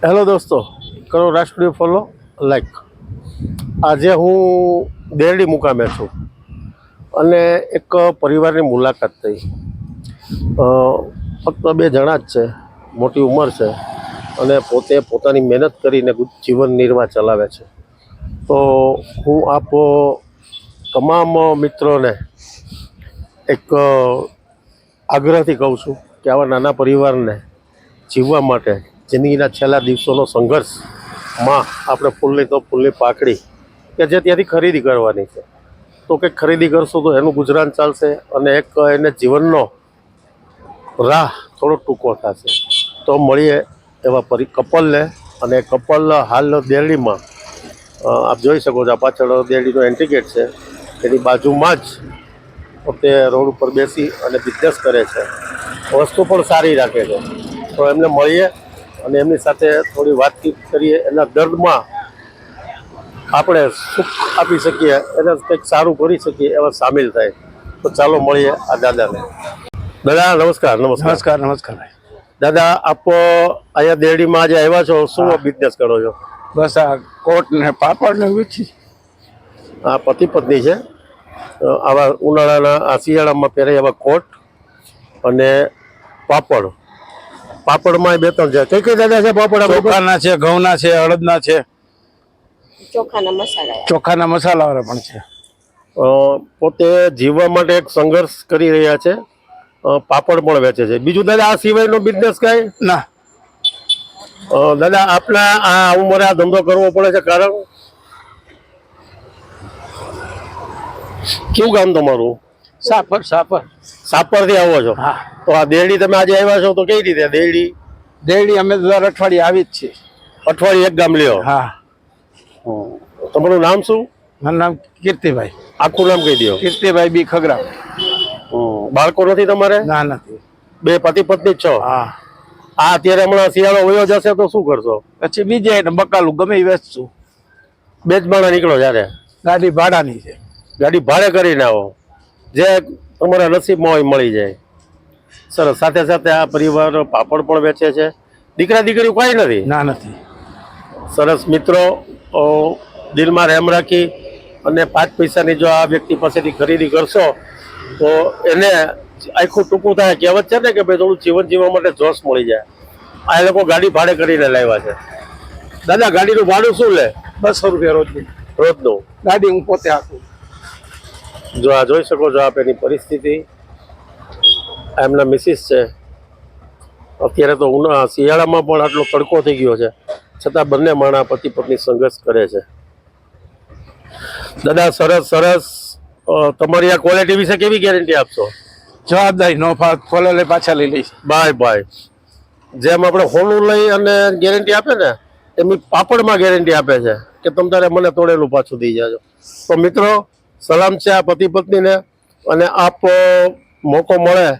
Hello દોસ્તો, કરો રાષ્ટ્રીય ફોલો લાઈક. આજે હું દેરડી મુકામે છું અને એક પરિવારની મુલાકાત થઈ. ફક્ત 2 જણા જ છે, મોટી ઉંમર છે અને પોતે પોતાની મહેનત કરીને જીવન નિર્વાહ ચલાવે છે. તો હું આપ તમામ મિત્રોને એક આગ્રહથી કહું છું કે આવા નાના પરિવારને જીવવા માટે જિંદગીના છેલ્લા દિવસોનો સંઘર્ષમાં આપણે ફૂલની તો ફૂલની પાકડી કે જે ત્યાંથી ખરીદી કરવાની છે, તો કંઈક ખરીદી કરશું તો એનું ગુજરાન ચાલશે અને એક એને જીવનનો રાહ થોડો ટૂંકો થશે. તો મળીએ એવા કપલને. અને કપલ હાલ દેરડીમાં આપ જોઈ શકો છો, આ પાછળ દેરડીનો એન્ટ્રી ગેટ છે, એની બાજુમાં જ પોતે રોડ ઉપર બેસી અને બિઝનેસ કરે છે, વસ્તુ પણ સારી રાખે છે. તો એમને મળીએ અને એમની સાથે થોડી વાતચીત કરીએ, એના દર્દમાં આપણે સુખ આપી શકીએ, એને કંઈક સારું કરી શકીએ એવા સામેલ થાય. તો ચાલો મળીએ આ દાદાને. દાદા નમસ્કાર. નમસ્કાર નમસ્કાર. દાદા, આપ અહીંયા દેરડીમાં આજે આવ્યા છો, શું બિઝનેસ કરો છો? બસ આ કોટ ને પાપડ ને વેચી. આ પતિ પત્ની છે. આવા ઉનાળાના આ શિયાળામાં પહેરાય એવા કોટ અને પાપડ. પાપડમાં 2-3 છે. કઈ કઈ દાદા છે પાપડ? ચોખાના છે, ઘઉંના છે, અડદના છે, ચોખાના મસાલા વાળા પણ છે. પોતે જીવવા માટે એક સંઘર્ષ કરી રહ્યા છે, પાપડ પણ વેચે છે. બીજું દાદા, આ સિવાયનો બિઝનેસ કાંઈ ના? દાદા, આપના આ ઉંમરે આ ધંધો કરવો પડે છે કારણ? કેવું ગામ તમારું? સાપર. સાપરથી આવો છો? હા. તો આ દેરડી તમે આજે આવ્યા છો તો કઈ રીતે દેરડી અમે દર અઠવાડિયે આવી જ છીએ. અઠવાડિયે એક ગામ લ્યો? હા. તમારું નામ શું? મારું નામ કીર્તિભાઈ. આખું નામ કહી દો. કીર્તિભાઈ બી ખગરા. બાળકો નથી તમારે? ના, નથી. 2 પતિ પત્ની જ છો? હા. આ અત્યારે હમણાં શિયાળો વયો જશે તો શું કરશો? પછી બીજે બકાલું ગમે એ વેચશું. 2 જ માણા નીકળો જ્યારે? ગાડી ભાડાની છે. ગાડી ભાડે કરીને આવો, જે તમારા નસીબમાં હોય મળી જાય. સરસ. સાથે સાથે આ પરિવાર પાપડ પણ વેચે છે. દીકરા દીકરી કોઈ નથી? ના, નથી. સરસ. મિત્રો, દિલમાં રહેમ રાખી અને 5 પૈસાની જો આ વ્યક્તિ પાસેથી ખરીદી કરશો તો એને આખું ટૂંકું થાય. કહેવત છે ને કે ભાઈ થોડું જીવન જીવવા માટે જોશ મળી જાય. આ લોકો ગાડી ભાડે કરીને લાવ્યા છે. દાદા, ગાડીનું ભાડું શું લે? 200 રૂપિયા રોજનું. ગાડી હું પોતે આપું. જો આ જોઈ શકો છો આપ એની પરિસ્થિતિ. એમના મિસિસ છે. અત્યારે તો શિયાળામાં પણ આટલો તડકો થઈ ગયો છે, છતાં બંને માણા પતિ પત્ની સંઘર્ષ કરે છે. દાદા, સરસ. તમારી આ ક્વોલિટી વિશે કેવી ગેરંટી આપશો? જવાબદારી નો ખોલે પાછા લઈ લઈશ. ભાઈ, જેમ આપણે હોનું લઈ અને ગેરંટી આપે ને, એમની પાપડમાં ગેરંટી આપે છે કે તમ તારે મને તોડેલું પાછું દઈ જાજો. તો મિત્રો, સલામ છે આ પતિ પત્નીને. અને આપ મોકો મળે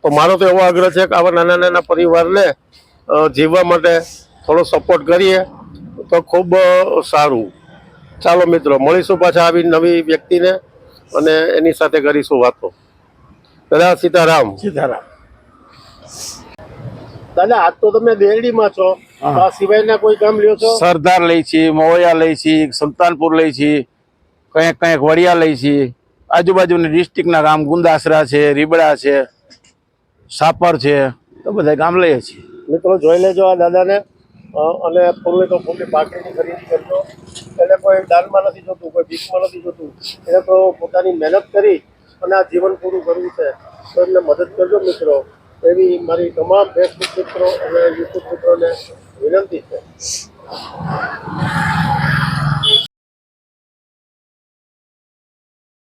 તો મારો તો એવો આગ્રહ છે કે આવા નાના નાના પરિવારને જીવવા માટે થોડો સપોર્ટ કરીએ તો ખૂબ સારું. ચાલો મિત્રો, મળીશું પાછા આવી નવી વ્યક્તિને અને એની સાથે કરીશું વાતો. દાદા, સીતારામ. દાદા, આજ તો તમે દેરડીમાં છો, આ સિવાયના કોઈ ગામ લ્યો છો? સરદાર લઈ છીએ, મોવૈયા લઈ છીએ, સુલતાનપુર લઈ છીએ, કંઈક વડિયા લઈ છીએ. આજુબાજુની ડિસ્ટ્રિક્ટના ગામ ગુંદાસરા છે, રીબડા છે, સાપર છે, તો બધા ગામ લઈએ છીએ. મિત્રો, જોઈ લેજો આ દાદાને અને ફૂલની તો ફૂલની પાકડીની ખરીદી કરજો. એને કોઈ દાનમાં નથી જોતું, કોઈ ભીખમાં નથી જોતું. એને તો પોતાની મહેનત કરી અને આ જીવન પૂરું કરવું છે. તો એમને મદદ કરજો મિત્રો, એવી મારી તમામ ફેસબુક મિત્રો અને યુટ્યુબ મિત્રોને વિનંતી છે.